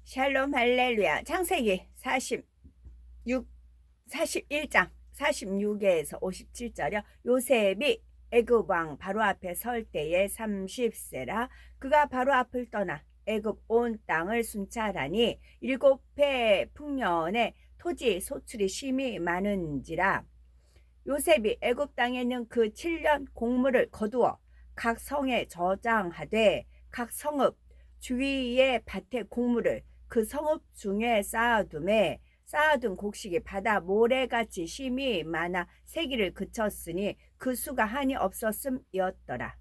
샬롬 할렐루야. 창세기 41장 46에서 57절이요. 요셉이 애굽 왕 바로 앞에 설 때에 30세라. 그가 바로 앞을 떠나 애굽 온 땅을 순찰하니 7해 풍년에 토지 소출이 심히 많은지라. 요셉이 애굽 땅에 있는 그 7년 곡물을 거두어 각 성에 저장하되 각 성읍 주위의 밭의 곡물을 그 성읍 중에 쌓아둔 곡식이 바다 모래같이 심이 많아 세기를 그쳤으니 그 수가 한이 없었음이었더라.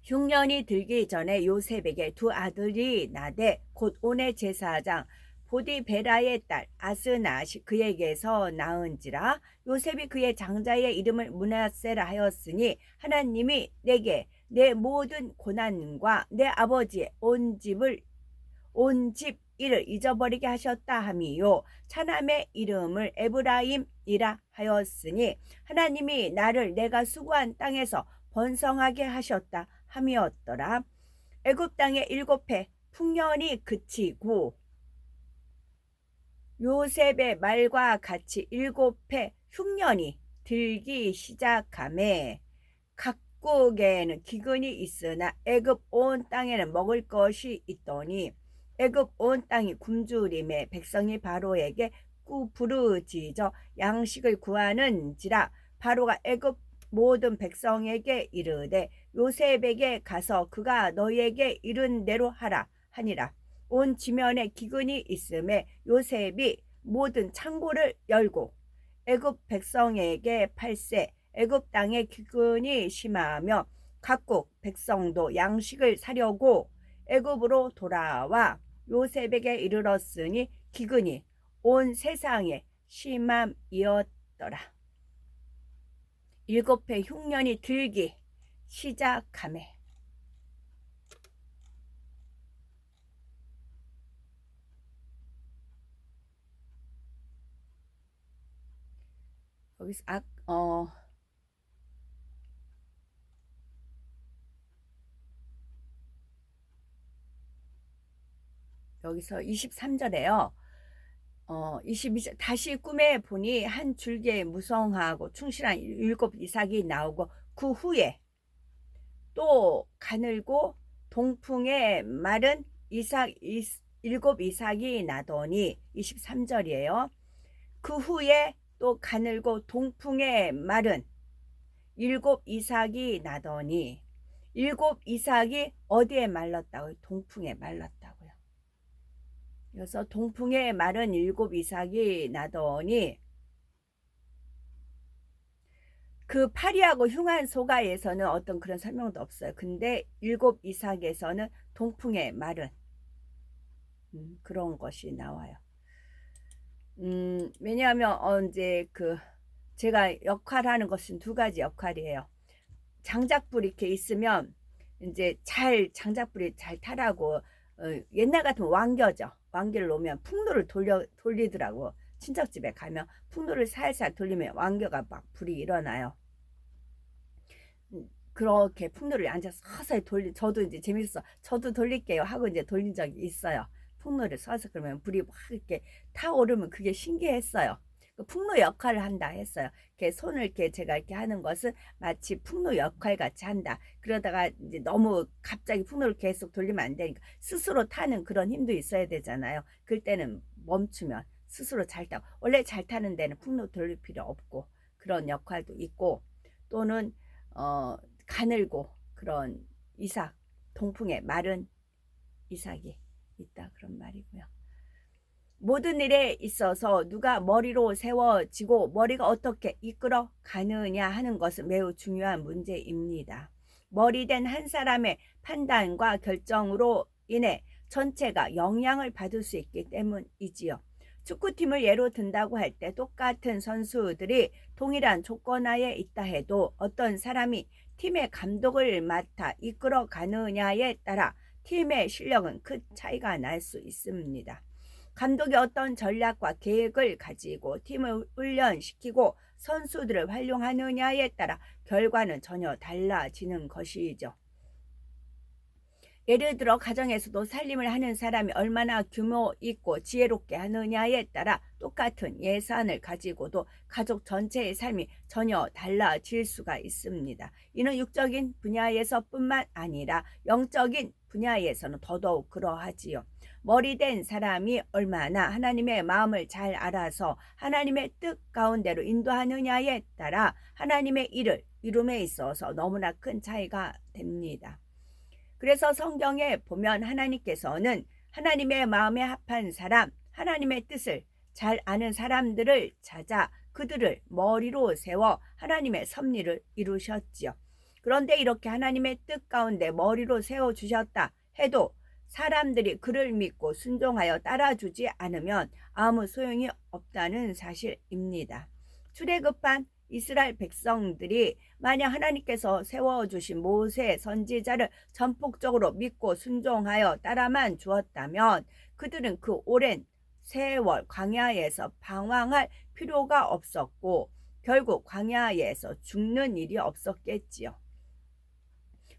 흉년이 들기 전에 요셉에게 두 아들이 나되 곧 온의 제사장 보디베라의 딸 아스낫이 그에게서 낳은지라. 요셉이 그의 장자의 이름을 므낫세라 하였으니 하나님이 내게 내 모든 고난과 내 아버지의 온 집 일을 잊어버리게 하셨다 함이요 차남의 이름을 에브라임이라 하였으니 하나님이 나를 내가 수고한 땅에서 번성하게 하셨다 함이었더라. 애굽 땅의 7해 풍년이 그치고 요셉의 말과 같이 7해 흉년이 들기 시작하매 각국에는 기근이 있으나 애굽 온 땅에는 먹을 것이 있더니 애굽 온 땅이 굶주림에 백성이 바로에게 부르짖어 양식을 구하는지라. 바로가 애굽 모든 백성에게 이르되 요셉에게 가서 그가 너희에게 이른 대로 하라 하니라. 온 지면에 기근이 있음에 요셉이 모든 창고를 열고 애굽 백성에게 팔세. 애굽 땅에 기근이 심하며 각국 백성도 양식을 사려고 애굽으로 돌아와 요셉에게 이르렀으니 기근이 온 세상에 심함이었더라. 7해 흉년이 들기 시작하매. 여기서 여기서 23절에요. 22절 다시 꿈에 보니 한 줄기에 무성하고 충실한 7이삭이 나오고 그 후에 또 가늘고 동풍에 마른 7이삭이 나더니 23절이에요. 그 후에 또 가늘고 동풍에 마른 7이삭이 나더니 7이삭이 어디에 말랐다고요? 동풍에 말랐다고요. 그래서 동풍에 마른 7이삭이 나더니 그 파리하고 흉한 소가에서는 어떤 그런 설명도 없어요. 근데 7이삭에서는 동풍에 마른 그런 것이 나와요. 왜냐하면 이제 제가 역할하는 것은 두 가지 역할이에요. 장작불이 이렇게 있으면 이제 장작불이 잘 타라고 옛날 같으면 왕겨죠. 왕겨를 놓으면 풍炉를 돌리더라고. 친척집에 가면 풍炉를 살살 돌리면 왕겨가 막 불이 일어나요. 그렇게 풍炉를 앉아서 서서히 저도 이제 재밌어. 저도 돌릴게요 하고 이제 돌린 적이 있어요. 풍炉를 서서 그러면 불이 막 이렇게 타오르면 그게 신기했어요. 풍로 역할을 한다 했어요. 이렇게 손을 이렇게 제가 이렇게 하는 것은 마치 풍로 역할 같이 한다. 그러다가 이제 너무 갑자기 풍로를 계속 돌리면 안 되니까 스스로 타는 그런 힘도 있어야 되잖아요. 그럴 때는 멈추면 스스로 잘 타고, 원래 잘 타는 데는 풍로 돌릴 필요 없고 그런 역할도 있고, 또는 가늘고 그런 이삭, 동풍에 마른 이삭이 있다 그런 말이고요. 모든 일에 있어서 누가 머리로 세워지고 머리가 어떻게 이끌어 가느냐 하는 것은 매우 중요한 문제입니다. 머리된 한 사람의 판단과 결정으로 인해 전체가 영향을 받을 수 있기 때문이지요. 축구팀을 예로 든다고 할 때 똑같은 선수들이 동일한 조건 하에 있다 해도 어떤 사람이 팀의 감독을 맡아 이끌어 가느냐에 따라 팀의 실력은 큰 차이가 날 수 있습니다. 감독이 어떤 전략과 계획을 가지고 팀을 훈련시키고 선수들을 활용하느냐에 따라 결과는 전혀 달라지는 것이죠. 예를 들어 가정에서도 살림을 하는 사람이 얼마나 규모 있고 지혜롭게 하느냐에 따라 똑같은 예산을 가지고도 가족 전체의 삶이 전혀 달라질 수가 있습니다. 이는 육적인 분야에서뿐만 아니라 영적인 분야에서는 더더욱 그러하지요. 머리된 사람이 얼마나 하나님의 마음을 잘 알아서 하나님의 뜻 가운데로 인도하느냐에 따라 하나님의 일을 이룸에 있어서 너무나 큰 차이가 됩니다. 그래서 성경에 보면 하나님께서는 하나님의 마음에 합한 사람, 하나님의 뜻을 잘 아는 사람들을 찾아 그들을 머리로 세워 하나님의 섭리를 이루셨지요. 그런데 이렇게 하나님의 뜻 가운데 머리로 세워주셨다 해도 사람들이 그를 믿고 순종하여 따라주지 않으면 아무 소용이 없다는 사실입니다. 출애굽한 이스라엘 백성들이 만약 하나님께서 세워주신 모세 선지자를 전폭적으로 믿고 순종하여 따라만 주었다면 그들은 그 오랜 세월 광야에서 방황할 필요가 없었고 결국 광야에서 죽는 일이 없었겠지요.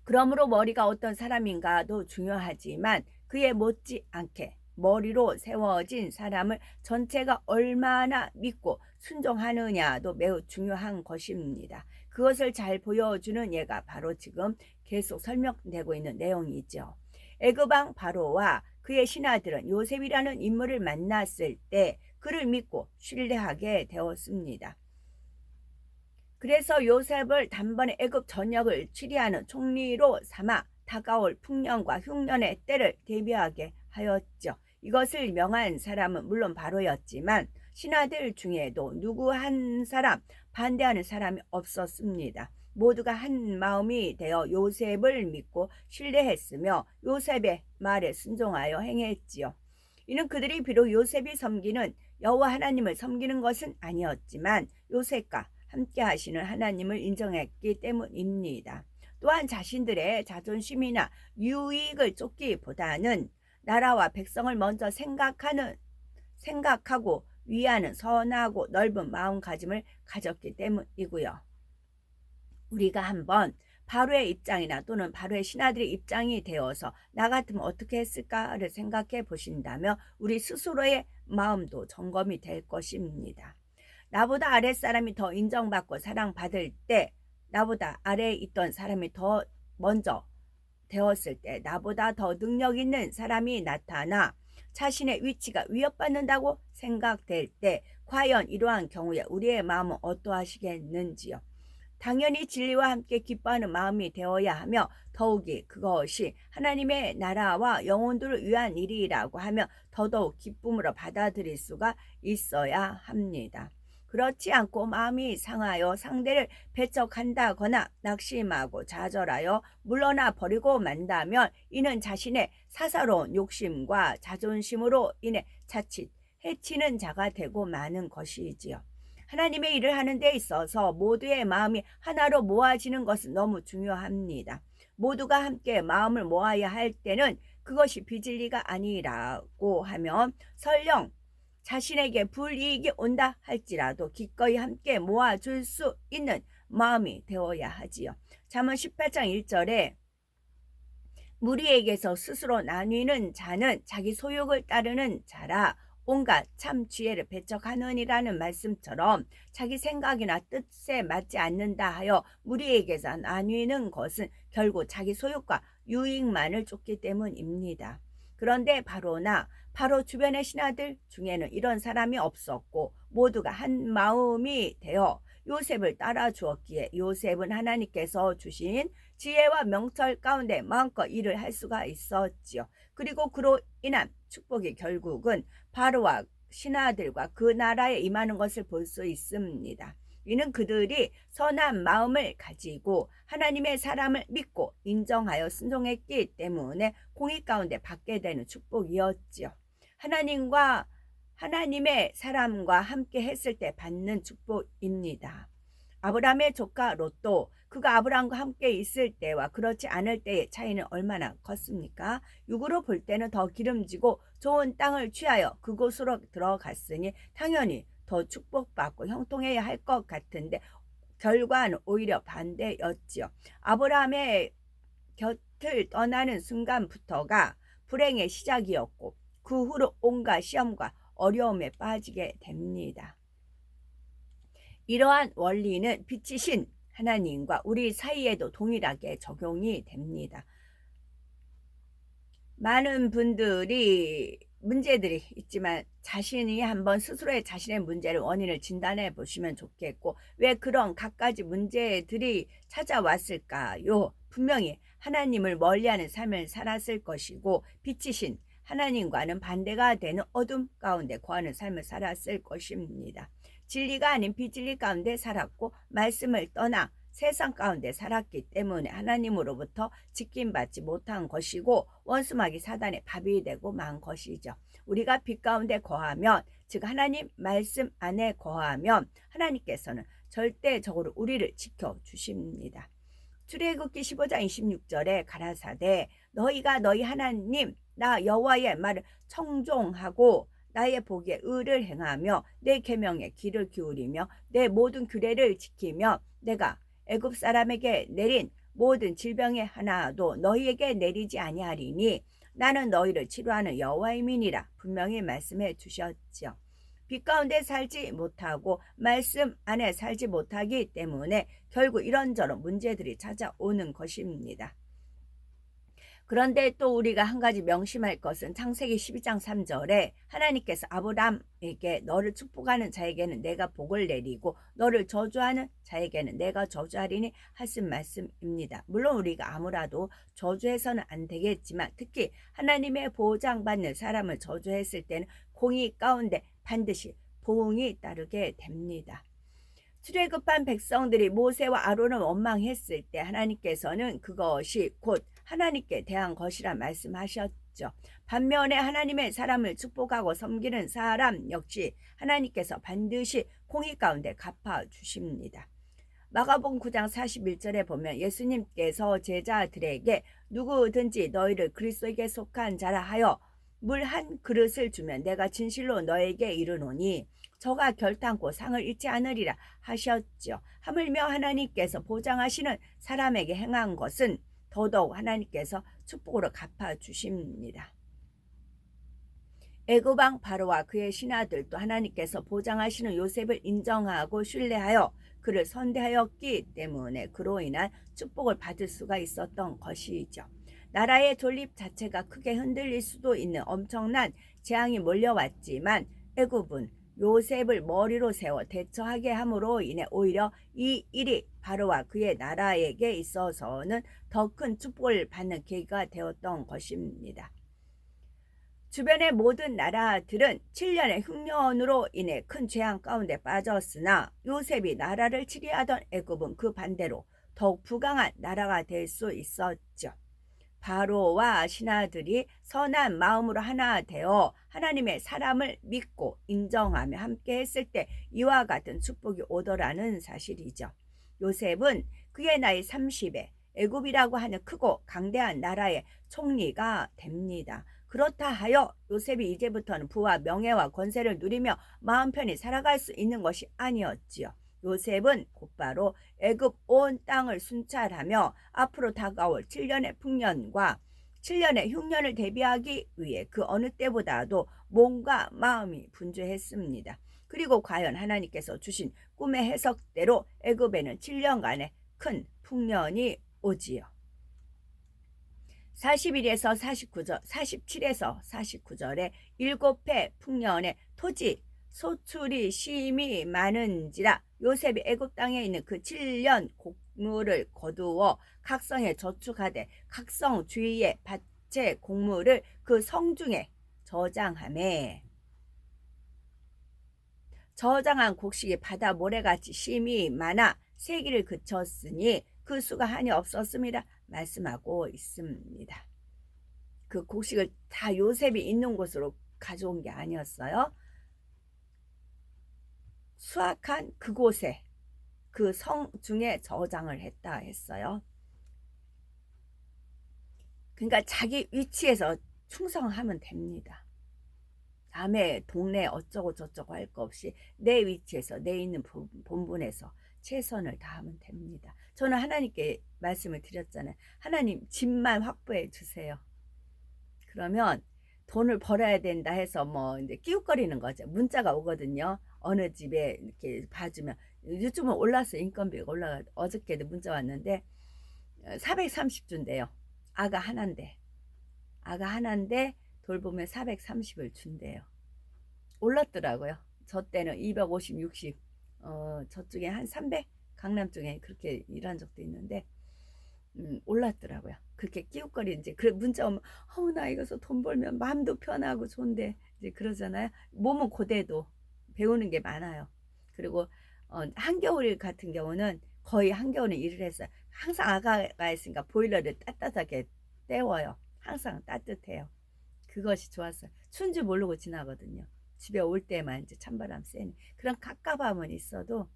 그러므로 머리가 어떤 사람인가도 중요하지만 그에 못지않게 머리로 세워진 사람을 전체가 얼마나 믿고 순종하느냐도 매우 중요한 것입니다. 그것을 잘 보여주는 예가 바로 지금 계속 설명되고 있는 내용이죠. 애굽왕 바로와 그의 신하들은 요셉이라는 인물을 만났을 때 그를 믿고 신뢰하게 되었습니다. 그래서 요셉을 단번에 애굽 전역을 치리하는 총리로 삼아 다가올 풍년과 흉년의 때를 대비하게 하였죠. 이것을 명한 사람은 물론 바로였지만 신하들 중에도 누구 한 사람 반대하는 사람이 없었습니다. 모두가 한 마음이 되어 요셉을 믿고 신뢰했으며 요셉의 말에 순종하여 행했지요. 이는 그들이 비록 요셉이 섬기는 여호와 하나님을 섬기는 것은 아니었지만 요셉과 함께 하시는 하나님을 인정했기 때문입니다. 또한 자신들의 자존심이나 유익을 쫓기보다는 나라와 백성을 먼저 생각하고 위하는 선하고 넓은 마음가짐을 가졌기 때문이고요. 우리가 한번 바로의 입장이나 또는 바로의 신하들의 입장이 되어서 나 같으면 어떻게 했을까를 생각해 보신다면 우리 스스로의 마음도 점검이 될 것입니다. 나보다 아랫사람이 더 인정받고 사랑받을 때 나보다 아래에 있던 사람이 더 먼저 되었을 때 나보다 더 능력 있는 사람이 나타나 자신의 위치가 위협받는다고 생각될 때 과연 이러한 경우에 우리의 마음은 어떠하시겠는지요. 당연히 진리와 함께 기뻐하는 마음이 되어야 하며 더욱이 그것이 하나님의 나라와 영혼들을 위한 일이라고 하며 더더욱 기쁨으로 받아들일 수가 있어야 합니다. 그렇지 않고 마음이 상하여 상대를 배척한다거나 낙심하고 좌절하여 물러나 버리고 만다면 이는 자신의 사사로운 욕심과 자존심으로 인해 자칫 해치는 자가 되고 마는 것이지요. 하나님의 일을 하는 데 있어서 모두의 마음이 하나로 모아지는 것은 너무 중요합니다. 모두가 함께 마음을 모아야 할 때는 그것이 비진리가 아니라고 하면 설령 자신에게 불이익이 온다 할지라도 기꺼이 함께 모아줄 수 있는 마음이 되어야 하지요. 잠언 18장 1절에 무리에게서 스스로 나뉘는 자는 자기 소욕을 따르는 자라 온갖 참 지혜를 배척하느니라는 말씀처럼 자기 생각이나 뜻에 맞지 않는다 하여 무리에게서 나뉘는 것은 결국 자기 소욕과 유익만을 쫓기 때문입니다. 그런데 바로 주변의 신하들 중에는 이런 사람이 없었고 모두가 한 마음이 되어 요셉을 따라 주었기에 요셉은 하나님께서 주신 지혜와 명철 가운데 마음껏 일을 할 수가 있었지요. 그리고 그로 인한 축복이 결국은 바로와 신하들과 그 나라에 임하는 것을 볼 수 있습니다. 이는 그들이 선한 마음을 가지고 하나님의 사람을 믿고 인정하여 순종했기 때문에 공의 가운데 받게 되는 축복이었지요. 하나님의 사람과 함께 했을 때 받는 축복입니다. 아브라함의 조카 롯도 그가 아브라함과 함께 있을 때와 그렇지 않을 때의 차이는 얼마나 컸습니까? 육으로 볼 때는 더 기름지고 좋은 땅을 취하여 그곳으로 들어갔으니 당연히 더 축복받고 형통해야 할 것 같은데 결과는 오히려 반대였지요. 아브라함의 곁을 떠나는 순간부터가 불행의 시작이었고 그 후로 온갖 시험과 어려움에 빠지게 됩니다. 이러한 원리는 빛이신 하나님과 우리 사이에도 동일하게 적용이 됩니다. 많은 분들이 문제들이 있지만 자신이 한번 스스로의 자신의 문제를 원인을 진단해 보시면 좋겠고, 왜 그런 갖가지 문제들이 찾아왔을까요? 분명히 하나님을 멀리하는 삶을 살았을 것이고 빛이신 하나님과는 반대가 되는 어둠 가운데 거하는 삶을 살았을 것입니다. 진리가 아닌 비진리 가운데 살았고 말씀을 떠나 세상 가운데 살았기 때문에 하나님으로부터 지킴받지 못한 것이고 원수마귀 사단의 밥이 되고 만 것이죠. 우리가 빛 가운데 거하면, 즉 하나님 말씀 안에 거하면 하나님께서는 절대적으로 우리를 지켜주십니다. 출애굽기 15장 26절에 가라사대 너희가 너희 하나님 나 여호와의 말을 청종하고 나의 보기에 의를 행하며 내 계명에 귀를 기울이며 내 모든 규례를 지키며 내가 애굽 사람에게 내린 모든 질병의 하나도 너희에게 내리지 아니하리니 나는 너희를 치료하는 여호와의 민이라 분명히 말씀해 주셨죠. 빛 가운데 살지 못하고 말씀 안에 살지 못하기 때문에 결국 이런저런 문제들이 찾아오는 것입니다. 그런데 또 우리가 한 가지 명심할 것은 창세기 12장 3절에 하나님께서 아브람에게 너를 축복하는 자에게는 내가 복을 내리고 너를 저주하는 자에게는 내가 저주하리니 하신 말씀입니다. 물론 우리가 아무라도 저주해서는 안 되겠지만 특히 하나님의 보장받는 사람을 저주했을 때는 공의 가운데 반드시 보응이 따르게 됩니다. 출애굽한 백성들이 모세와 아론을 원망했을 때 하나님께서는 그것이 곧 하나님께 대한 것이라 말씀하셨죠. 반면에 하나님의 사람을 축복하고 섬기는 사람 역시 하나님께서 반드시 공의 가운데 갚아주십니다. 마가복음 9장 41절에 보면 예수님께서 제자들에게 누구든지 너희를 그리스도에게 속한 자라 하여 물 한 그릇을 주면 내가 진실로 너에게 이르노니 저가 결탄코 상을 잃지 않으리라 하셨죠. 하물며 하나님께서 보장하시는 사람에게 행한 것은 더더욱 하나님께서 축복으로 갚아주십니다. 애굽왕 바로와 그의 신하들도 하나님께서 보장하시는 요셉을 인정하고 신뢰하여 그를 선대하였기 때문에 그로 인한 축복을 받을 수가 있었던 것이죠. 나라의 존립 자체가 크게 흔들릴 수도 있는 엄청난 재앙이 몰려왔지만 애굽은 요셉을 머리로 세워 대처하게 함으로 인해 오히려 이 일이 바로와 그의 나라에게 있어서는 더 큰 축복을 받는 계기가 되었던 것입니다. 주변의 모든 나라들은 7년의 흉년으로 인해 큰 재앙 가운데 빠졌으나 요셉이 나라를 치리하던 애굽은 그 반대로 더욱 부강한 나라가 될 수 있었죠. 바로와 신하들이 선한 마음으로 하나 되어 하나님의 사람을 믿고 인정하며 함께 했을 때 이와 같은 축복이 오더라는 사실이죠. 요셉은 그의 나이 30에 애굽이라고 하는 크고 강대한 나라의 총리가 됩니다. 그렇다 하여 요셉이 이제부터는 부와 명예와 권세를 누리며 마음 편히 살아갈 수 있는 것이 아니었지요. 요셉은 곧바로 애굽 온 땅을 순찰하며 앞으로 다가올 7년의 풍년과 7년의 흉년을 대비하기 위해 그 어느 때보다도 몸과 마음이 분주했습니다. 그리고 과연 하나님께서 주신 꿈의 해석대로 애굽에는 7년간의 큰 풍년이 오지요. 41에서 49절, 47에서 49절에 7해 풍년의 토지 소출이 심히 많은지라 요셉이 애굽 땅에 있는 그 7년 곡물을 거두어 각성에 저축하되 각성 주위에 밭의 곡물을 그 성중에 저장하매 저장한 곡식이 바다 모래같이 심히 많아 세기를 그쳤으니 그 수가 한이 없었음이라 말씀하고 있습니다. 그 곡식을 다 요셉이 있는 곳으로 가져온 게 아니었어요. 수확한 그곳에 그 성중에 저장을 했다 했어요. 그러니까 자기 위치에서 충성하면 됩니다. 남의 동네 어쩌고 저쩌고 할 거 없이 내 위치에서 내 있는 본분에서 최선을 다하면 됩니다. 저는 하나님께 말씀을 드렸잖아요. 하나님 집만 확보해 주세요. 그러면 돈을 벌어야 된다 해서 뭐 이제 끼웃거리는 거죠. 문자가 오거든요. 어느 집에 이렇게 봐주면 요즘은 올랐어요. 인건비가 올라가. 어저께도 문자 왔는데 430준대요. 아가 하나인데 돌보면 430을 준대요. 올랐더라고요. 저 때는 250, 60 저쪽에 한 300? 강남 쪽에 그렇게 일한 적도 있는데 올랐더라고요. 그렇게 끼웃거리 이제 그래 문자 오면 나 이거서 돈 벌면 마음도 편하고 좋은데 이제 그러잖아요. 몸은 고대도 배우는 게 많아요. 그리고 한겨울 같은 경우는 거의 한겨울은 일을 했어요. 항상 아가가 있으니까 보일러를 따뜻하게 때워요. 항상 따뜻해요. 그것이 좋았어요. 추운 줄 모르고 지나거든요. 집에 올 때만 이제 찬바람 쐬니 그런 갑갑함은 있어도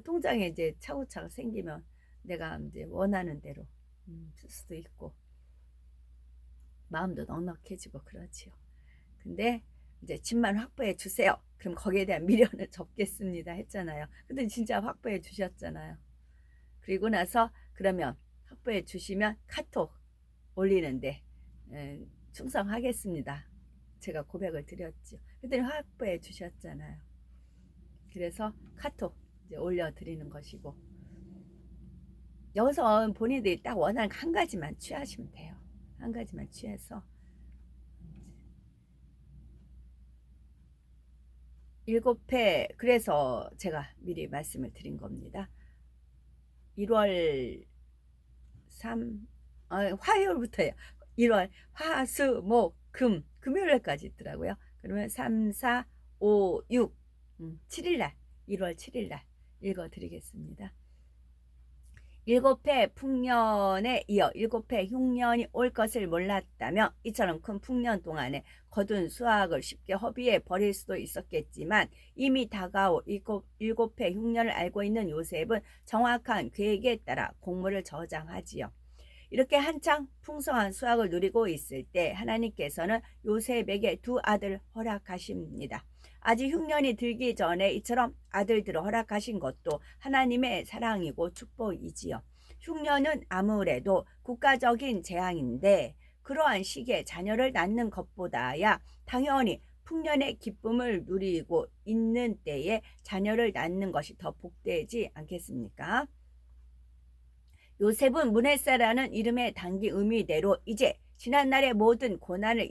통장에 이제 차고차고 생기면 내가 이제 원하는 대로 쓸 수도 있고 마음도 넉넉해지고 그렇지요. 근데 이제 집만 확보해 주세요. 그럼 거기에 대한 미련을 접겠습니다 했잖아요. 근데 진짜 확보해 주셨잖아요. 그리고 나서 그러면 확보해 주시면 카톡 올리는데 충성하겠습니다. 제가 고백을 드렸죠. 그랬더니 확보해 주셨잖아요. 그래서 카톡 이제 올려드리는 것이고 여기서 본인들이 딱 원하는 한 가지만 취하시면 돼요. 한 가지만 취해서 일곱 회 그래서 제가 미리 말씀을 드린 겁니다. 1월 3 화요일부터요. 1월 화수목금 금요일까지 있더라고요. 그러면 3, 4, 5, 6 7일날 1월 7일날 읽어드리겠습니다. 일곱 해 풍년에 이어 일곱 해 흉년이 올 것을 몰랐다며 이처럼 큰 풍년 동안에 거둔 수확을 쉽게 허비해 버릴 수도 있었겠지만 이미 다가올 일곱 해 흉년을 알고 있는 요셉은 정확한 계획에 따라 곡물을 저장하지요. 이렇게 한창 풍성한 수확을 누리고 있을 때 하나님께서는 요셉에게 두 아들을 허락하십니다. 아직 흉년이 들기 전에 이처럼 아들들을 허락하신 것도 하나님의 사랑이고 축복이지요. 흉년은 아무래도 국가적인 재앙인데 그러한 시기에 자녀를 낳는 것보다야 당연히 풍년의 기쁨을 누리고 있는 때에 자녀를 낳는 것이 더 복되지 않겠습니까? 요셉은 문헤세라는 이름의 단기 의미대로 이제 지난날의 모든 고난을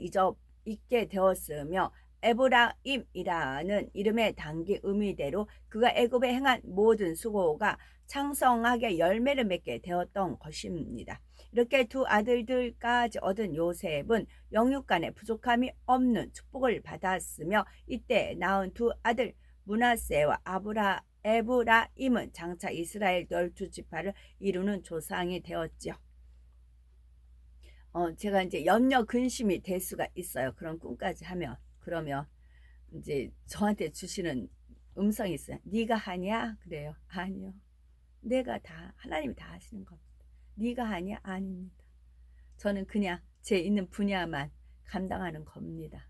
잊게 되었으며 에브라임이라는 이름의 단기 의미대로 그가 애굽에 행한 모든 수고가 창성하게 열매를 맺게 되었던 것입니다. 이렇게 두 아들들까지 얻은 요셉은 영육간에 부족함이 없는 축복을 받았으며 이때 낳은 두 아들 므낫세와 에브라임은 장차 이스라엘 12지파를 이루는 조상이 되었죠. 제가 이제 염려 근심이 될 수가 있어요. 그런 꿈까지 하면. 그러면 이제 저한테 주시는 음성이 있어요. 네가 하냐? 그래요. 아니요. 내가 다 하나님이 다 하시는 겁니다. 네가 하냐? 아닙니다. 저는 그냥 제 있는 분야만 감당하는 겁니다.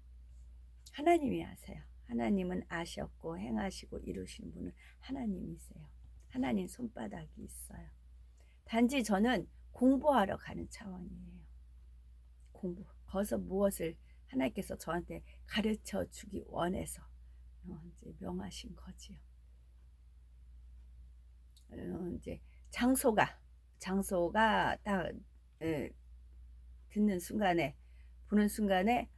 하나님이 하세요. 하나님은 아셨고 행하시고 이루시는 분은 하나님이세요. 하나님 손바닥이 있어요. 단지 저는 공부하러 가는 차원이에요. 공부. 거기서 무엇을 하나님께서 저한테 가르쳐 주기 원해서 이제 명하신 거지요. 이제 장소가 딱 듣는 순간에 보는 순간에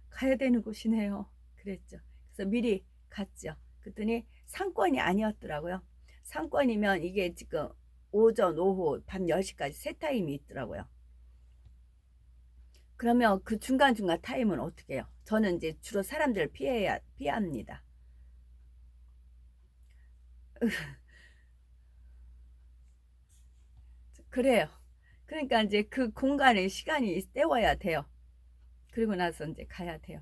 가야 되는 곳이네요. 그랬죠. 그래서 미리 갔죠. 그랬더니 상권이 아니었더라고요. 상권이면 이게 지금 오전, 오후, 밤 10시까지 세 타임이 있더라고요. 그러면 그 중간중간 타임은 어떻게 해요? 저는 이제 주로 사람들을 피합니다. 그래요. 그러니까 이제 그 공간에 시간이 때워야 돼요. 그리고 나서 이제 가야 돼요.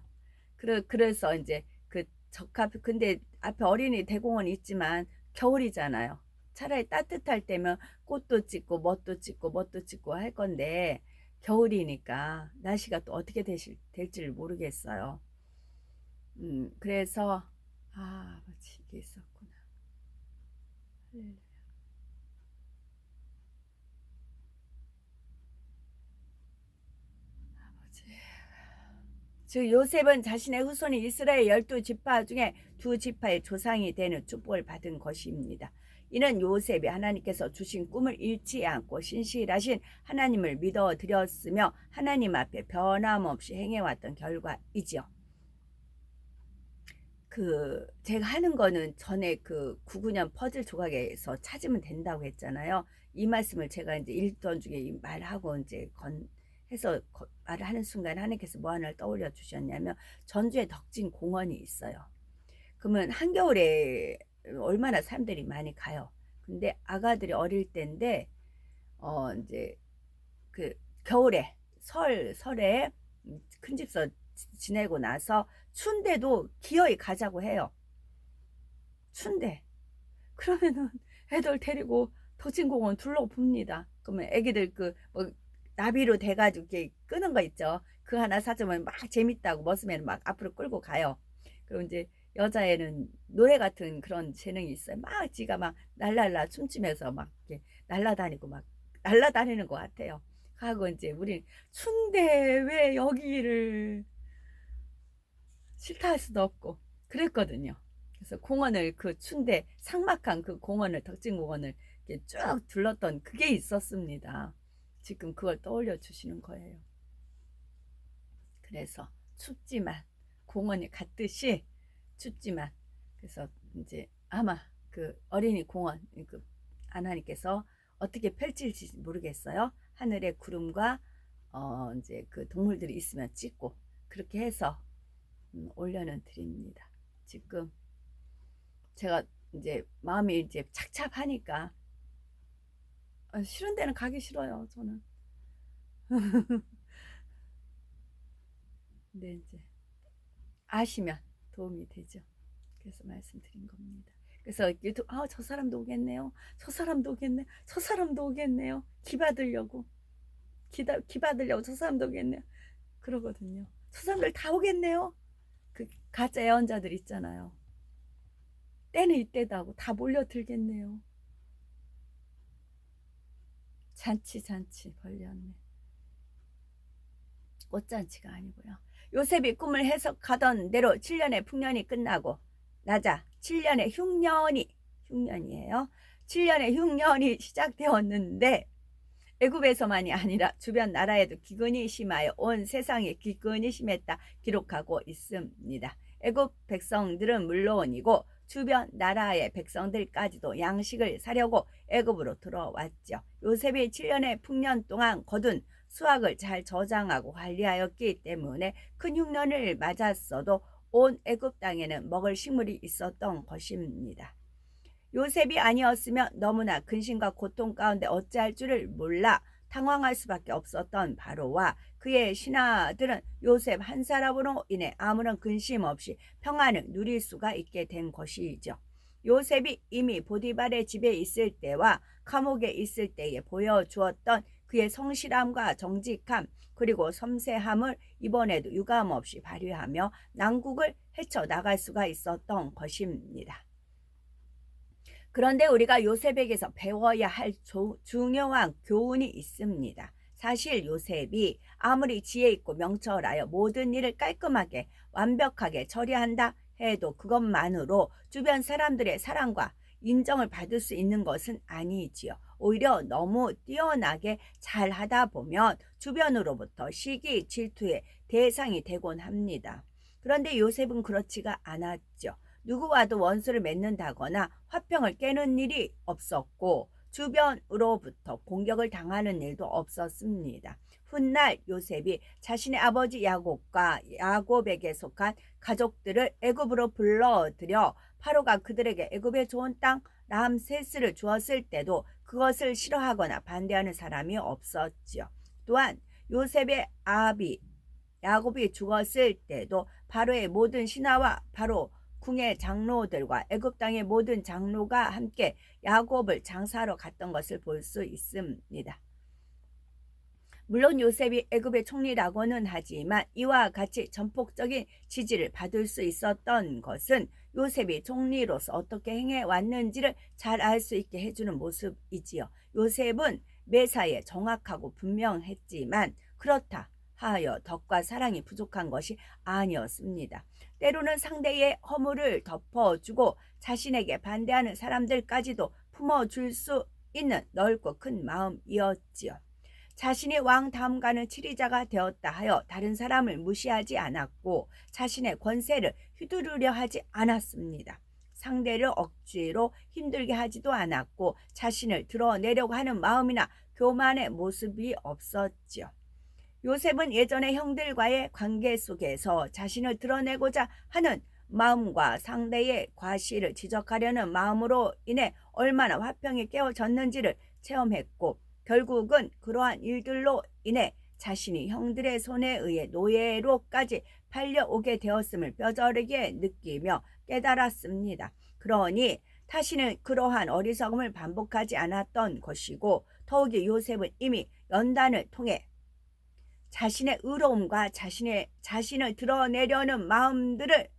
그래서 이제 그 적합 근데 앞에 어린이 대공원이 있지만 겨울이잖아요. 차라리 따뜻할 때면 꽃도 찍고 뭣도 찍고 할 건데 겨울이니까 날씨가 또 어떻게 될지를 모르겠어요. 그래서 아버지 이게 있었구나. 즉 요셉은 자신의 후손이 이스라엘 12지파 중에 2지파의 조상이 되는 축복을 받은 것입니다. 이는 요셉이 하나님께서 주신 꿈을 잃지 않고 신실하신 하나님을 믿어드렸으며 하나님 앞에 변함없이 행해왔던 결과이지요. 제가 하는 거는 전에 99년 퍼즐 조각에서 찾으면 된다고 했잖아요. 이 말씀을 제가 이제 읽던 중에 말하고 이제 해서 말을 하는 순간 하나님께서 뭐 하나를 떠올려 주셨냐면 전주에 덕진 공원이 있어요. 그러면 한겨울에 얼마나 사람들이 많이 가요. 근데 아가들이 어릴 때인데 이제 겨울에 설에 큰 집서 지내고 나서 춘대도 기어이 가자고 해요. 춘대. 그러면은 애들 데리고 덕진공원 둘러봅니다. 그러면 애기들 뭐 나비로 돼가지고 이렇게 끄는 거 있죠. 그 하나 사주면 막 재밌다고 머슴애는 막 앞으로 끌고 가요. 그럼 이제 여자애는 노래 같은 그런 재능이 있어요. 막 지가 막 날랄라 춤추면서 막 이렇게 날라다니고 막 날라다니는 것 같아요. 하고 이제 우리 춘대 왜 여기를 싫다 할 수도 없고 그랬거든요. 그래서 공원을 춘대 삭막한 공원을 덕진공원을 이렇게 쭉 둘렀던 그게 있었습니다. 지금 그걸 떠올려 주시는 거예요. 그래서 춥지만 공원에 갔듯이 춥지만 그래서 이제 아마 어린이 공원 하나님께서 어떻게 펼칠지 모르겠어요. 하늘에 구름과 이제 동물들이 있으면 찍고 그렇게 해서 올려는 드립니다. 지금 제가 이제 마음이 이제 착잡하니까 싫은 데는 가기 싫어요, 저는. 근데 이제 아시면 도움이 되죠. 그래서 말씀드린 겁니다. 그래서 유튜브 저 사람도 오겠네요. 저 사람도 오겠네. 저 사람도 오겠네요. 기 받으려고 저 사람도 오겠네요. 그러거든요. 저 사람들 다 오겠네요. 가짜 애언자들 있잖아요. 때는 이때다 하고 다 몰려들겠네요. 잔치 벌렸네. 꽃잔치가 아니고요. 요셉이 꿈을 해석하던 대로 7년의 풍년이 끝나고 나자 7년의 흉년이에요. 7년의 흉년이 시작되었는데 애굽에서만이 아니라 주변 나라에도 기근이 심하여 온 세상에 기근이 심했다 기록하고 있습니다. 애굽 백성들은 물론이고 주변 나라의 백성들까지도 양식을 사려고 애굽으로 들어왔죠. 요셉이 7년의 풍년 동안 거둔 수확을 잘 저장하고 관리하였기 때문에 큰 흉년을 맞았어도 온 애굽 땅에는 먹을 식물이 있었던 것입니다. 요셉이 아니었으면 너무나 근심과 고통 가운데 어찌할 줄을 몰라 당황할 수밖에 없었던 바로와 그의 신하들은 요셉 한 사람으로 인해 아무런 근심 없이 평안을 누릴 수가 있게 된 것이죠. 요셉이 이미 보디발의 집에 있을 때와 감옥에 있을 때에 보여주었던 그의 성실함과 정직함 그리고 섬세함을 이번에도 유감없이 발휘하며 난국을 헤쳐나갈 수가 있었던 것입니다. 그런데 우리가 요셉에게서 배워야 할 중요한 교훈이 있습니다. 사실 요셉이 아무리 지혜 있고 명철하여 모든 일을 깔끔하게 완벽하게 처리한다 해도 그것만으로 주변 사람들의 사랑과 인정을 받을 수 있는 것은 아니지요. 오히려 너무 뛰어나게 잘하다 보면 주변으로부터 시기 질투의 대상이 되곤 합니다. 그런데 요셉은 그렇지가 않았죠. 누구와도 원수를 맺는다거나 화평을 깨는 일이 없었고 주변으로부터 공격을 당하는 일도 없었습니다. 훗날 요셉이 자신의 아버지 야곱에게 속한 가족들을 애굽으로 불러들여 파로가 그들에게 애굽의 좋은 땅 람세스를 주었을 때도 그것을 싫어하거나 반대하는 사람이 없었지요. 또한 요셉의 아비 야곱이 죽었을 때도 바로의 모든 신하와 바로 궁의 장로들과 애굽 땅의 모든 장로가 함께 야곱을 장사하러 갔던 것을 볼 수 있습니다. 물론 요셉이 애굽의 총리라고는 하지만 이와 같이 전폭적인 지지를 받을 수 있었던 것은 요셉이 총리로서 어떻게 행해 왔는지를 잘 알 수 있게 해주는 모습이지요. 요셉은 매사에 정확하고 분명했지만 그렇다 하여 덕과 사랑이 부족한 것이 아니었습니다. 때로는 상대의 허물을 덮어주고 자신에게 반대하는 사람들까지도 품어줄 수 있는 넓고 큰 마음이었지요. 자신이 왕 다음가는 치리자가 되었다 하여 다른 사람을 무시하지 않았고 자신의 권세를 휘두르려 하지 않았습니다. 상대를 억지로 힘들게 하지도 않았고 자신을 드러내려고 하는 마음이나 교만의 모습이 없었지요. 요셉은 예전의 형들과의 관계 속에서 자신을 드러내고자 하는 마음과 상대의 과실을 지적하려는 마음으로 인해 얼마나 화평이 깨어졌는지를 체험했고 결국은 그러한 일들로 인해 자신이 형들의 손에 의해 노예로까지 팔려오게 되었음을 뼈저리게 느끼며 깨달았습니다. 그러니 다시는 그러한 어리석음을 반복하지 않았던 것이고 더욱이 요셉은 이미 연단을 통해 자신의 의로움과 자신을 드러내려는 마음들을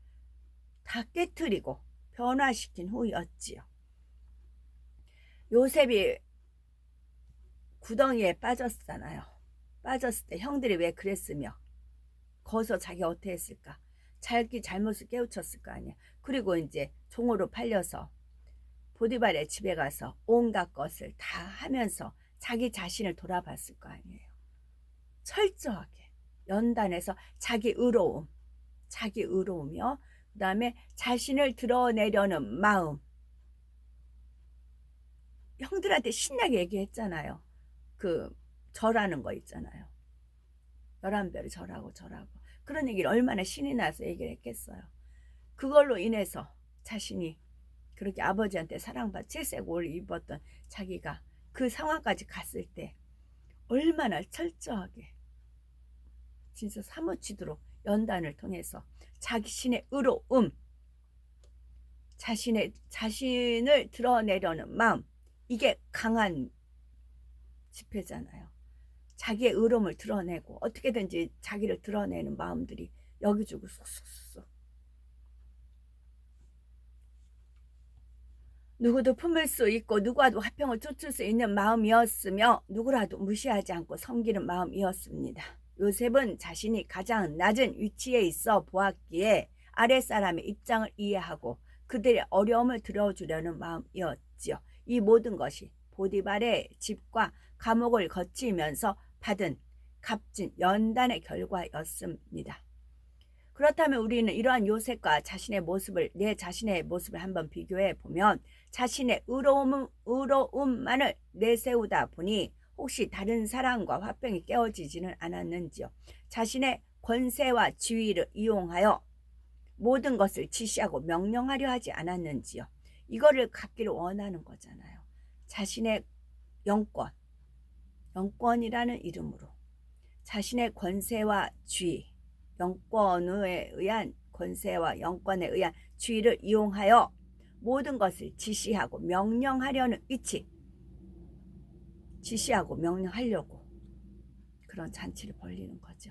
다 깨트리고 변화시킨 후였지요. 요셉이 구덩이에 빠졌잖아요. 빠졌을 때 형들이 왜 그랬으며 거기서 자기가 어떻게 했을까? 자기 잘못을 깨우쳤을 거 아니야. 그리고 이제 종으로 팔려서 보디발의 집에 가서 온갖 것을 다 하면서 자기 자신을 돌아봤을 거 아니에요. 철저하게 연단해서 자기 의로움이요. 그 다음에 자신을 드러내려는 마음. 형들한테 신나게 얘기했잖아요. 절하는 거 있잖아요. 11배를 절하고 그런 얘기를 얼마나 신이 나서 얘기를 했겠어요. 그걸로 인해서 자신이 그렇게 아버지한테 사랑받 7색 옷을 입었던 자기가 그 상황까지 갔을 때 얼마나 철저하게 진짜 사무치도록 연단을 통해서 자신의 의로움, 자신을 드러내려는 마음, 이게 강한 집회잖아요. 자기의 의로움을 드러내고 어떻게든지 자기를 드러내는 마음들이 여기저기 쏙쏙쏙. 누구도 품을 수 있고 누구와도 화평을 쫓을 수 있는 마음이었으며 누구라도 무시하지 않고 섬기는 마음이었습니다. 요셉은 자신이 가장 낮은 위치에 있어 보았기에 아랫사람의 입장을 이해하고 그들의 어려움을 들어주려는 마음이었지요. 이 모든 것이 보디발의 집과 감옥을 거치면서 받은 값진 연단의 결과였습니다. 그렇다면 우리는 이러한 요셉과 내 자신의 모습을 한번 비교해 보면 자신의 의로움만을 내세우다 보니 혹시 다른 사람과 화평이 깨어지지는 않았는지요. 자신의 권세와 지위를 이용하여 모든 것을 지시하고 명령하려 하지 않았는지요. 이거를 갖기를 원하는 거잖아요. 자신의 영권이라는 이름으로 자신의 권세와 지위, 영권에 의한 권세와 영권에 의한 지위를 이용하여 모든 것을 지시하고 명령하려는 위치, 지시하고 명령하려고 그런 잔치를 벌이는 거죠.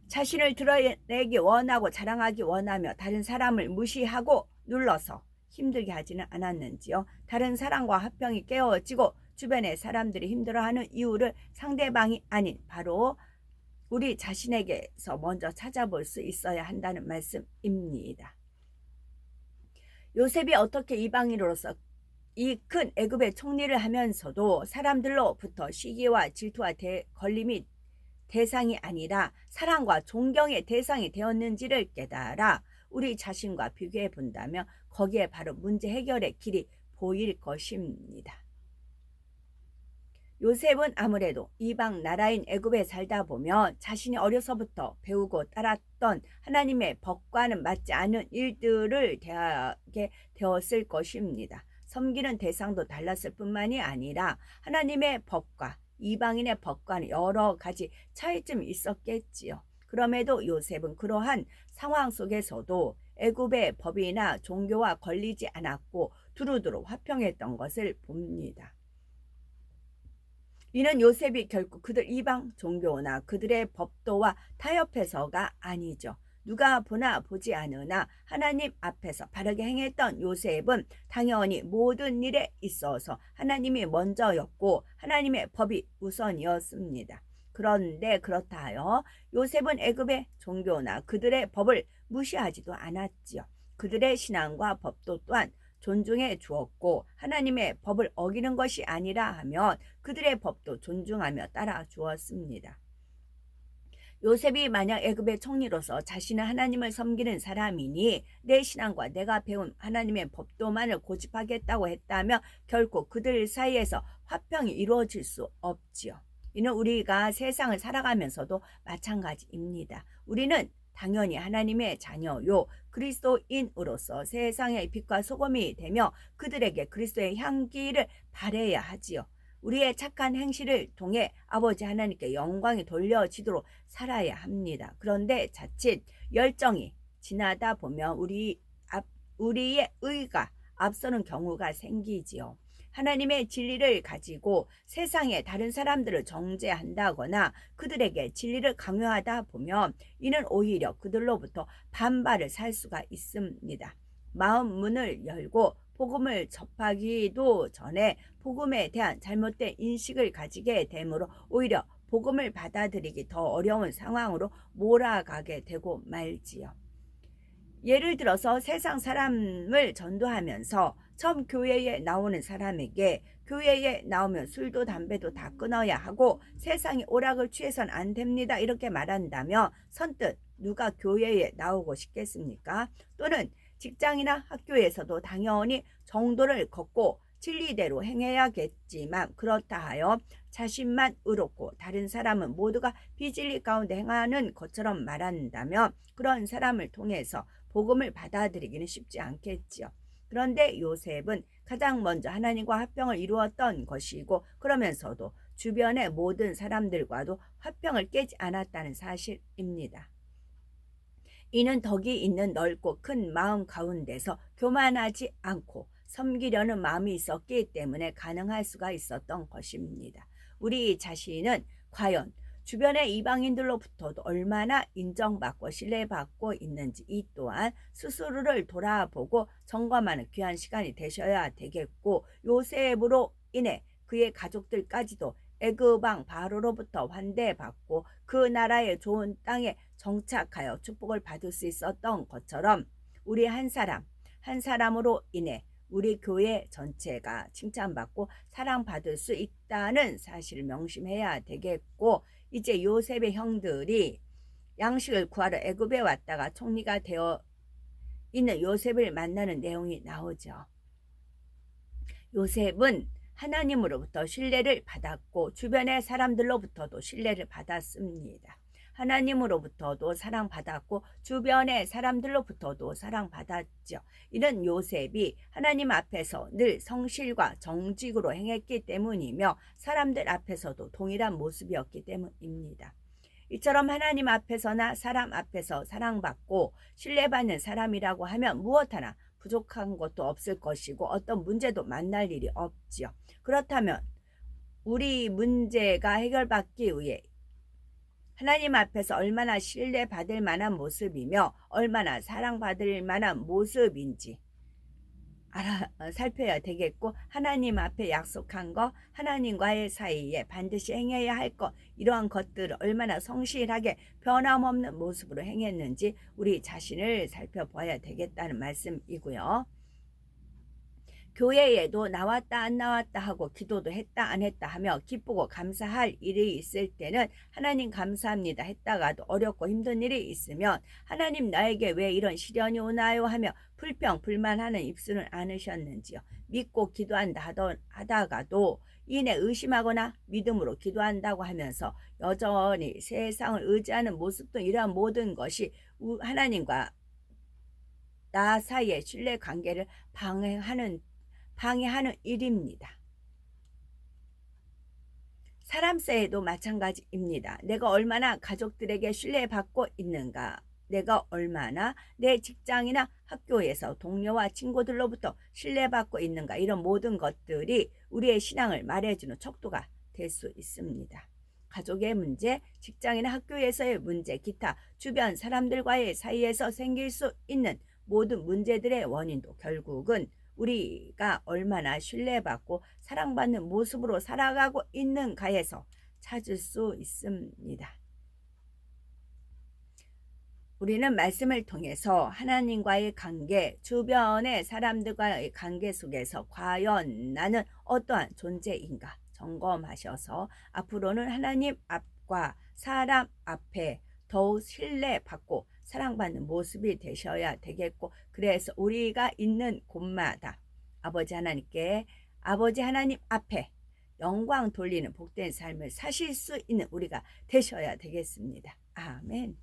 자신을 드러내기 원하고 자랑하기 원하며 다른 사람을 무시하고 눌러서 힘들게 하지는 않았는지요. 다른 사람과 화평이 깨어지고 주변의 사람들이 힘들어하는 이유를 상대방이 아닌 바로 우리 자신에게서 먼저 찾아볼 수 있어야 한다는 말씀입니다. 요셉이 어떻게 이방인으로서 이 큰 애굽의 총리를 하면서도 사람들로부터 시기와 질투와 걸림이 대상이 아니라 사랑과 존경의 대상이 되었는지를 깨달아 우리 자신과 비교해 본다면 거기에 바로 문제 해결의 길이 보일 것입니다. 요셉은 아무래도 이방 나라인 애굽에 살다 보면 자신이 어려서부터 배우고 따랐던 하나님의 법과는 맞지 않은 일들을 대하게 되었을 것입니다. 섬기는 대상도 달랐을 뿐만이 아니라 하나님의 법과 이방인의 법과는 여러 가지 차이점이 있었겠지요. 그럼에도 요셉은 그러한 상황 속에서도 애굽의 법이나 종교와 걸리지 않았고 두루두루 화평했던 것을 봅니다. 이는 요셉이 결코 그들 이방 종교나 그들의 법도와 타협해서가 아니죠. 누가 보나 보지 않으나 하나님 앞에서 바르게 행했던 요셉은 당연히 모든 일에 있어서 하나님이 먼저였고 하나님의 법이 우선이었습니다. 그런데 그렇다 하여 요셉은 애굽의 종교나 그들의 법을 무시하지도 않았지요. 그들의 신앙과 법도 또한 존중해 주었고 하나님의 법을 어기는 것이 아니라 하면 그들의 법도 존중하며 따라 주었습니다. 요셉이 만약 애굽의 총리로서 자신은 하나님을 섬기는 사람이니 내 신앙과 내가 배운 하나님의 법도만을 고집하겠다고 했다면 결코 그들 사이에서 화평이 이루어질 수 없지요. 이는 우리가 세상을 살아가면서도 마찬가지입니다. 우리는 당연히 하나님의 자녀요 그리스도인으로서 세상의 빛과 소금이 되며 그들에게 그리스도의 향기를 발해야 하지요. 우리의 착한 행실을 통해 아버지 하나님께 영광이 돌려지도록 살아야 합니다. 그런데 자칫 열정이 지나다 보면 우리의 의가 앞서는 경우가 생기지요. 하나님의 진리를 가지고 세상의 다른 사람들을 정죄한다거나 그들에게 진리를 강요하다 보면 이는 오히려 그들로부터 반발을 살 수가 있습니다. 마음 문을 열고 복음을 접하기도 전에 복음에 대한 잘못된 인식을 가지게 되므로 오히려 복음을 받아들이기 더 어려운 상황으로 몰아가게 되고 말지요. 예를 들어서 세상 사람을 전도하면서 처음 교회에 나오는 사람에게 교회에 나오면 술도 담배도 다 끊어야 하고 세상의 오락을 취해선 안 됩니다 이렇게 말한다면 선뜻 누가 교회에 나오고 싶겠습니까? 또는 직장이나 학교에서도 당연히 정도를 걷고 진리대로 행해야겠지만 그렇다 하여 자신만 의롭고 다른 사람은 모두가 비진리 가운데 행하는 것처럼 말한다면 그런 사람을 통해서 복음을 받아들이기는 쉽지 않겠지요. 그런데 요셉은 가장 먼저 하나님과 화평을 이루었던 것이고 그러면서도 주변의 모든 사람들과도 화평을 깨지 않았다는 사실입니다. 이는 덕이 있는 넓고 큰 마음 가운데서 교만하지 않고 섬기려는 마음이 있었기 때문에 가능할 수가 있었던 것입니다. 우리 자신은 과연 주변의 이방인들로부터도 얼마나 인정받고 신뢰받고 있는지 이 또한 스스로를 돌아보고 점검하는 귀한 시간이 되셔야 되겠고 요셉으로 인해 그의 가족들까지도 애굽왕 바로로부터 환대받고 그 나라의 좋은 땅에 정착하여 축복을 받을 수 있었던 것처럼 우리 한 사람으로 인해 우리 교회 전체가 칭찬받고 사랑받을 수 있다는 사실을 명심해야 되겠고 이제 요셉의 형들이 양식을 구하러 애굽에 왔다가 총리가 되어 있는 요셉을 만나는 내용이 나오죠. 요셉은 하나님으로부터 신뢰를 받았고 주변의 사람들로부터도 신뢰를 받았습니다. 하나님으로부터도 사랑받았고 주변의 사람들로부터도 사랑받았죠. 이는 요셉이 하나님 앞에서 늘 성실과 정직으로 행했기 때문이며 사람들 앞에서도 동일한 모습이었기 때문입니다. 이처럼 하나님 앞에서나 사람 앞에서 사랑받고 신뢰받는 사람이라고 하면 무엇 하나 부족한 것도 없을 것이고 어떤 문제도 만날 일이 없지요. 그렇다면 우리 문제가 해결받기 위해 하나님 앞에서 얼마나 신뢰받을 만한 모습이며 얼마나 사랑받을 만한 모습인지 살펴야 되겠고 하나님 앞에 약속한 거 하나님과의 사이에 반드시 행해야 할 것 이러한 것들을 얼마나 성실하게 변함없는 모습으로 행했는지 우리 자신을 살펴봐야 되겠다는 말씀이고요. 교회에도 나왔다 안 나왔다 하고 기도도 했다 안 했다 하며 기쁘고 감사할 일이 있을 때는 하나님 감사합니다 했다가도 어렵고 힘든 일이 있으면 하나님 나에게 왜 이런 시련이 오나요 하며 불평 불만하는 입술은 않으셨는지요. 믿고 기도한다 하다가도 이내 의심하거나 믿음으로 기도한다고 하면서 여전히 세상을 의지하는 모습도 이러한 모든 것이 하나님과 나 사이의 신뢰관계를 방해하는 일입니다. 사람 사이에도 마찬가지입니다. 내가 얼마나 가족들에게 신뢰받고 있는가, 내가 얼마나 내 직장이나 학교에서 동료와 친구들로부터 신뢰받고 있는가 이런 모든 것들이 우리의 신앙을 말해주는 척도가 될 수 있습니다. 가족의 문제, 직장이나 학교에서의 문제, 기타 주변 사람들과의 사이에서 생길 수 있는 모든 문제들의 원인도 결국은 우리가 얼마나 신뢰받고 사랑받는 모습으로 살아가고 있는가에서 찾을 수 있습니다. 우리는 말씀을 통해서 하나님과의 관계, 주변의 사람들과의 관계 속에서 과연 나는 어떠한 존재인가 점검하셔서 앞으로는 하나님 앞과 사람 앞에 더욱 신뢰받고 사랑받는 모습이 되셔야 되겠고, 그래서 우리가 있는 곳마다 아버지 하나님께, 아버지 하나님 앞에 영광 돌리는 복된 삶을 사실 수 있는 우리가 되셔야 되겠습니다. 아멘.